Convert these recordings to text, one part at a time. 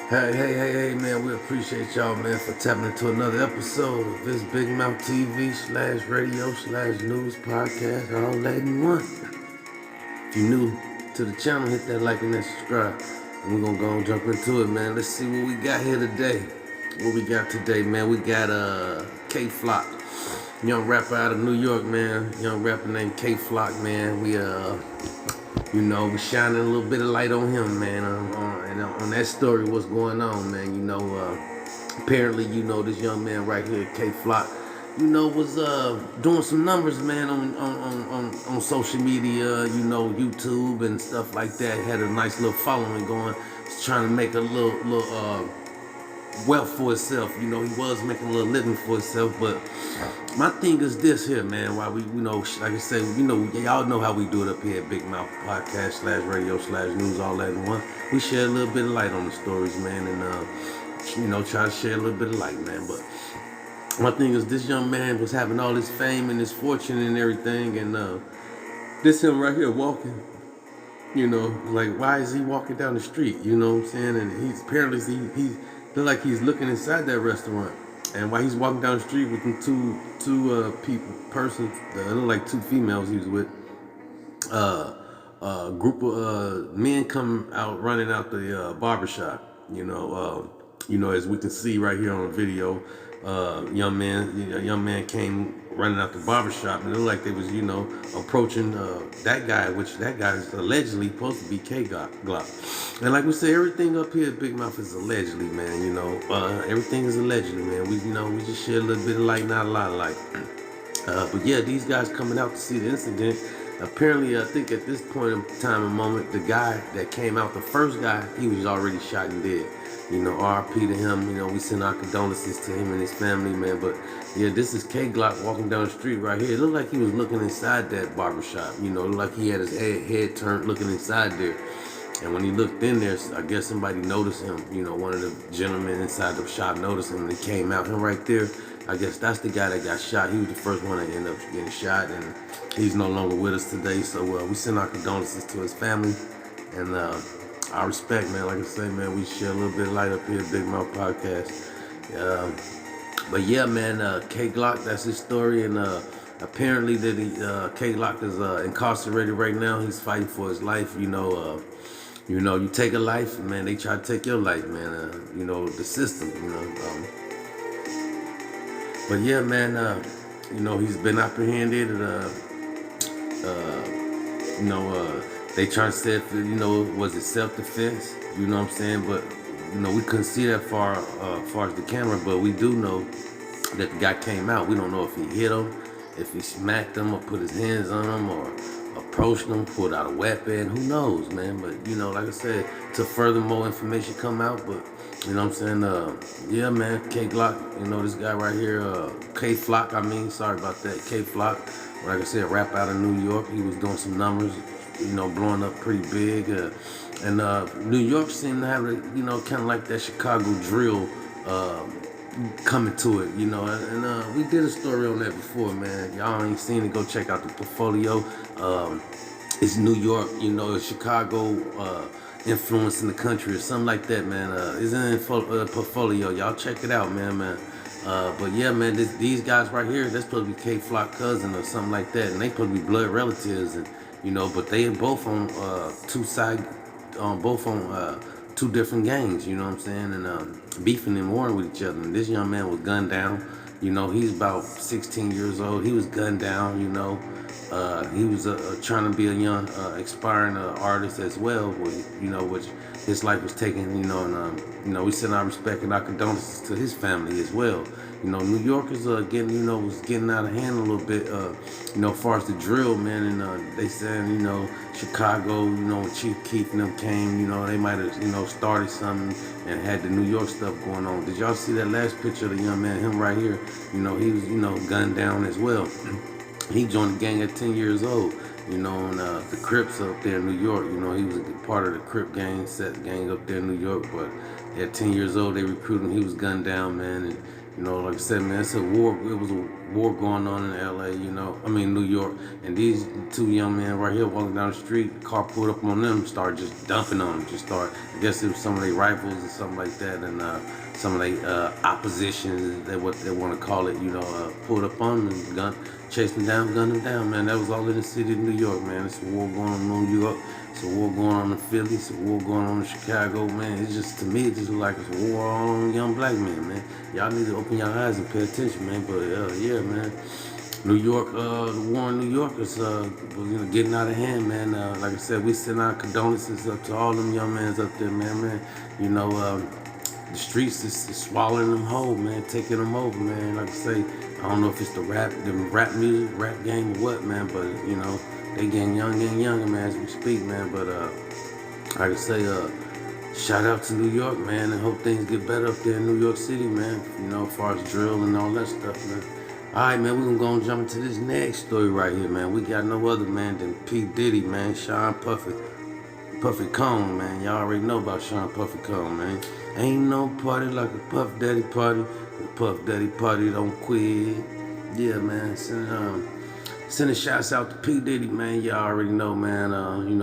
Hey, man, we appreciate y'all, man, for tapping into another episode of this Big Mouth TV / radio / news podcast, all that in one. If you're new to the channel, hit that like and that subscribe. And we're gonna go and jump into it, man. Let's see what we got here today. What we got today, man? We got K Flock, young rapper out of New York, man. Young rapper named K Flock, man. We shining a little bit of light on him, man, on that story, what's going on, man. Apparently, this young man right here, K Flock, was doing some numbers, man, on social media, YouTube and stuff like that. Had a nice little following going. Was trying to make a little wealth for himself. He was making a little living for himself. But my thing is this here, man. Why we, like I said, y'all know how we do it up here at Big Mouth Podcast / radio / news, all that in one. We share a little bit of light on the stories, man, and try to share a little bit of light, man. But my thing is, this young man was having all this fame and this fortune and everything, and this him right here walking. Like, why is he walking down the street? You know what I'm saying? And he's apparently he's look like he's looking inside that restaurant. And while he's walking down the street with them two persons, look like two females he was with, a group of men come out running out the barbershop. As we can see right here on the video, a young man came running out the barbershop, and it looked like they was, approaching that guy, which that guy is allegedly supposed to be K Glock. And like we say, everything up here at Big Mouth is allegedly, man. Everything is allegedly, man. We just share a little bit of light, not a lot of light. But yeah, these guys coming out to see the incident. Apparently, I think at this point in time and moment, the guy that came out, the first guy, he was already shot and dead. RP to him. We send our condolences to him and his family, man. But yeah, this is K Glock walking down the street right here. It looked like he was looking inside that barbershop. It looked like he had his head turned looking inside there. And when he looked in there, I guess somebody noticed him. One of the gentlemen inside the shop noticed him, and he came out. Him right there, I guess that's the guy that got shot. He was the first one that ended up getting shot, and he's no longer with us today. So we send our condolences to his family, and our respect, man. Like I say, man, we share a little bit of light up here at Big Mouth Podcast. But yeah, man, K Glock, that's his story, and apparently that K Glock is incarcerated right now. He's fighting for his life. You take a life, man, they try to take your life, man. The system, But yeah, man, he's been apprehended. They trying to say, was it self-defense? You know what I'm saying? But, we couldn't see that far as the camera, but we do know that the guy came out. We don't know if he hit him, if he smacked him or put his hands on him or approached him, pulled out a weapon. Who knows, man? But, like I said, till further more information come out, but, yeah, man, K Glock, this guy right here, K Flock, sorry about that, K Flock, like I said, rap out of New York. He was doing some numbers, blowing up pretty big. And New York seemed to have, kind of like that Chicago drill coming to it, and we did a story on that before, man. Y'all ain't seen it, go check out the portfolio. It's New York, Chicago influence in the country or something like that, man. It's in the portfolio. Y'all check it out, man. But yeah, man, these guys right here, they're supposed to be K Flock cousin or something like that, and they supposed to be blood relatives, and but they both on two different gangs, you know what I'm saying, and beefing and warring with each other. And this young man was gunned down. He's about 16 years old. He was gunned down. He was trying to be a young, aspiring artist as well, which his life was taken, and we send our respect and our condolences to his family as well. New York is was getting out of hand a little bit, as far as the drill, man, and they saying, Chicago, when Chief Keef and them came, they might have, started something and had the New York stuff going on. Did y'all see that last picture of the young man, him right here? He was, gunned down as well. He joined the gang at 10 years old, and the Crips up there in New York, he was a part of the Crip gang, set gang up there in New York, but at 10 years old, they recruited him. He was gunned down, man, You know, like I said, man, it's a war. It was a war going on in LA, New York. And these two young men right here walking down the street, the car pulled up on them, started just dumping on them. I guess it was some of their rifles or something like that. And some of their opposition, what they want to call it, pulled up on them and chased them down, gunned them down, man. That was all in the city of New York, man. It's a war going on in New York. It's a war going on in Philly. It's a war going on in Chicago, man. It's just, to me, it just look like it's a war on young black men, man. Y'all need to open your eyes and pay attention, man. But yeah, man. New York, the war in New York was getting out of hand, man. Like I said, we send our condolences up to all them young men up there, man. The streets is swallowing them whole, man, taking them over, man. Like I say, I don't know if it's the rap music, rap game or what, man, but they getting younger, man, as we speak, man. But like I say, shout out to New York, man, and hope things get better up there in New York City, man. As far as drill and all that stuff, man. All right, man, we're gonna go and jump into this next story right here, man. We got no other man than P. Diddy, man, Sean Puffy Cone, man. Y'all already know about Sean Puffy Cone, man. Ain't no party like a Puff Daddy party. The Puff Daddy party don't quit. Yeah, man. Sending shouts out to P. Diddy, man. Y'all already know, man.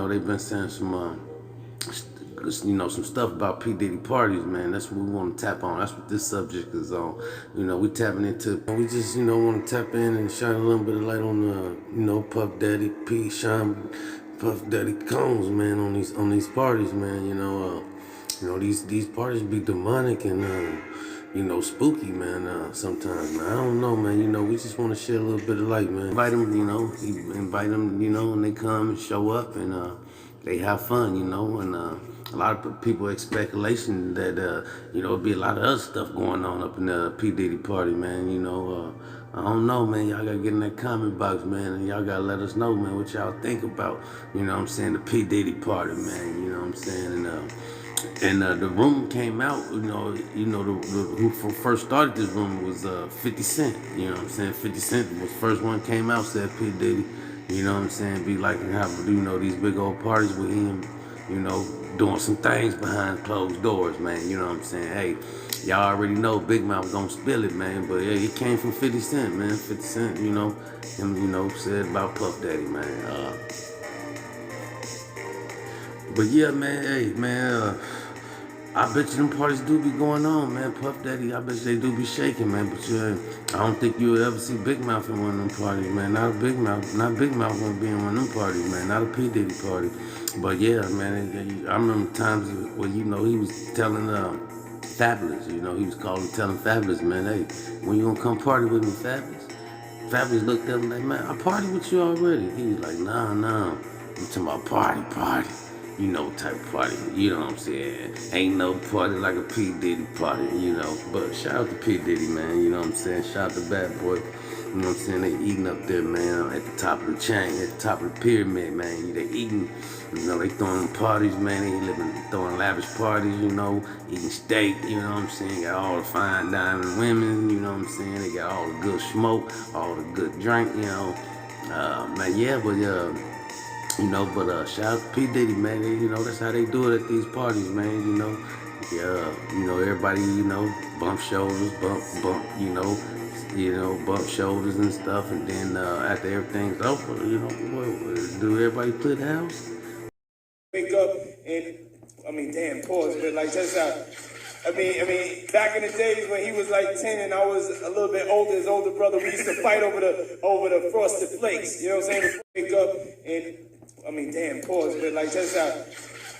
They've been saying some stuff about P. Diddy parties, man. That's what we want to tap on. That's what this subject is on. We tapping into. We just, want to tap in and shine a little bit of light on, Puff Daddy, Sean Puff Daddy Cones, man, on these parties, man. These parties be demonic and spooky, man. Sometimes, man. I don't know, man. We just want to share a little bit of light, man. Invite them, and they come and show up and they have fun, and a lot of people expect speculation that it'll be a lot of other stuff going on up in the P. Diddy party, man. I don't know, man. Y'all gotta get in that comment box, man, and y'all gotta let us know, man, what y'all think about, the P. Diddy party, man. And the rumor came out, who first started this rumor was 50 Cent. 50 Cent was the first one came out, said P. Diddy, be like have, these big old parties with him, doing some things behind closed doors, man. Hey, y'all already know Big Mouth gonna spill it, man. But yeah, it came from 50 Cent, man. 50 Cent, him, said about Puff Daddy, man. But yeah, man, hey, man, I bet you them parties do be going on, man. Puff Daddy, I bet you they do be shaking, man. But I don't think you'll ever see Big Mouth in one of them parties, man. Not Big Mouth gonna be in one of them parties, man. Not a P. Diddy party. But yeah, man, I remember times where, he was telling Fabulous, he was telling Fabulous, man, hey, when you gonna come party with me, Fabulous? Fabulous looked at him like, man, I party with you already. He was like, nah, I'm talking about party. Type of party, what I'm saying? Ain't no party like a P. Diddy party, But shout out to P. Diddy, man, what I'm saying? Shout out to Bad Boy, what I'm saying? They eating up there, man, at the top of the chain, at the top of the pyramid, man. They eating, they throwing parties, man. They throwing lavish parties, eating steak, what I'm saying? Got all the fine diamond women, what I'm saying? They got all the good smoke, all the good drink, man, yeah, but shout out to P. Diddy, man. That's how they do it at these parties, man. Everybody, bump shoulders, bump shoulders and stuff. And then after everything's over, do everybody clear the house? Wake up and, damn, pause, but like, just out. Back in the days when he was like 10 and I was a little bit older, his older brother, we used to fight over the frosted flakes. You know what I'm saying? Wake up and, damn, pause, but like, just out.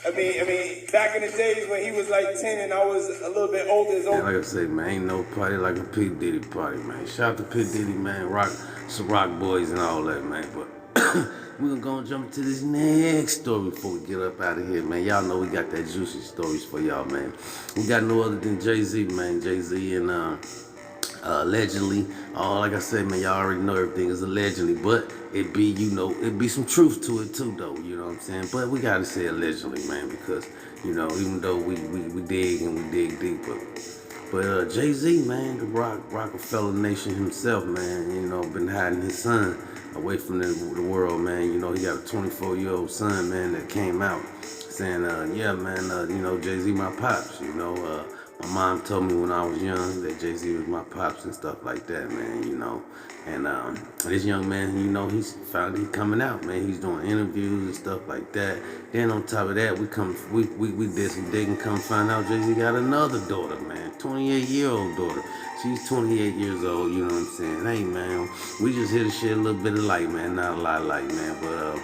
Back in the days when he was like 10 and I was a little bit older, his older. Like I say, man, ain't no party like a P. Diddy party, man. Shout out to P. Diddy, man. Some rock boys and all that, man. But we're gonna go and jump into this next story before we get up out of here, man. Y'all know we got that juicy stories for y'all, man. We got no other than Jay-Z, man. Jay-Z and allegedly, like I said, man, y'all already know everything is allegedly, but it be some truth to it too, though. You know what I'm saying? But we gotta say allegedly, man, because even though we dig and we dig deep, but Jay-Z, man, the Rockefeller Nation himself, man, been hiding his son away from the world, man. He got a 24-year-old son, man, that came out saying, yeah, man, Jay-Z my pops, My mom told me when I was young that Jay-Z was my pops and stuff like that, man, you know. And this young man, you know, he's finally coming out, man. He's doing interviews and stuff like that. Then on top of that, we did some digging, come find out Jay-Z got another daughter, man, 28-year-old daughter. She's 28 years old, you know what I'm saying? Hey, man, we just here to shed a little bit of light, man, not a lot of light, man, but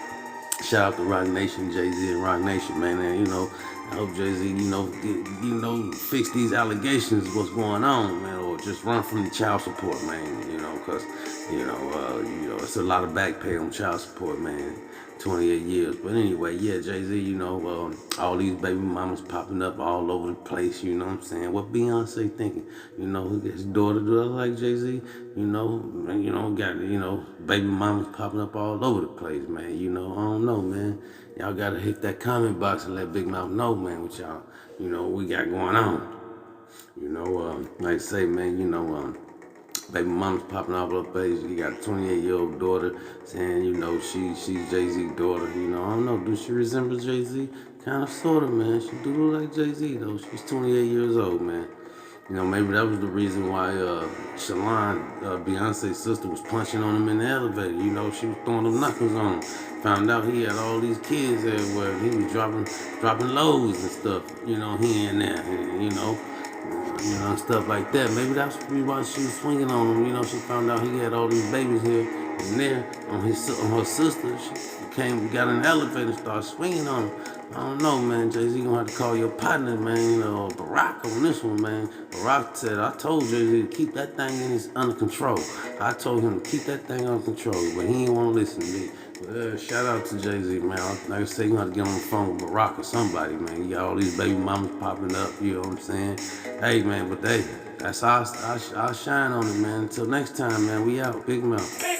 shout out to Rock Nation, Jay-Z and Rock Nation, man. And, you know, I hope Jay-Z, fix these allegations, what's going on, man, or just run from the child support, man, you know, because, it's a lot of back pay on child support, man. 28 years. But anyway, yeah, Jay-Z, all these baby mamas popping up all over the place, you know what I'm saying? What Beyonce thinking? You know, his daughter like Jay-Z, baby mamas popping up all over the place, man. You know, I don't know, man. Y'all gotta hit that comment box and let Big Mouth know, man, what y'all, we got going on. Like I say, man, baby mama's popping off her face. You got a 28-year-old daughter saying, she's Jay-Z's daughter. I don't know. Do she resemble Jay-Z? Kind of, sort of, man. She do look like Jay-Z, though. She's 28 years old, man. Maybe that was the reason why Shalon, Beyonce's sister, was punching on him in the elevator. She was throwing them knuckles on him. Found out he had all these kids everywhere. He was dropping loads and stuff, here and there, stuff like that. Maybe that's why she was swinging on him. She found out he had all these babies here and there on her sister. She got in the elevator, started swinging on him. I don't know, man. Jay-Z gonna have to call your partner, man. Barack on this one, man. Barack said, I told Jay-Z to keep that thing under control. I told him to keep that thing under control, but he ain't want to listen to me. But, shout out to Jay-Z, man. Like I say, you gonna have to get on the phone with Barack or somebody, man. You got all these baby mamas popping up, you know what I'm saying? Hey, man, but that's our shine on it, man. Until next time, man, we out. Big Mouth.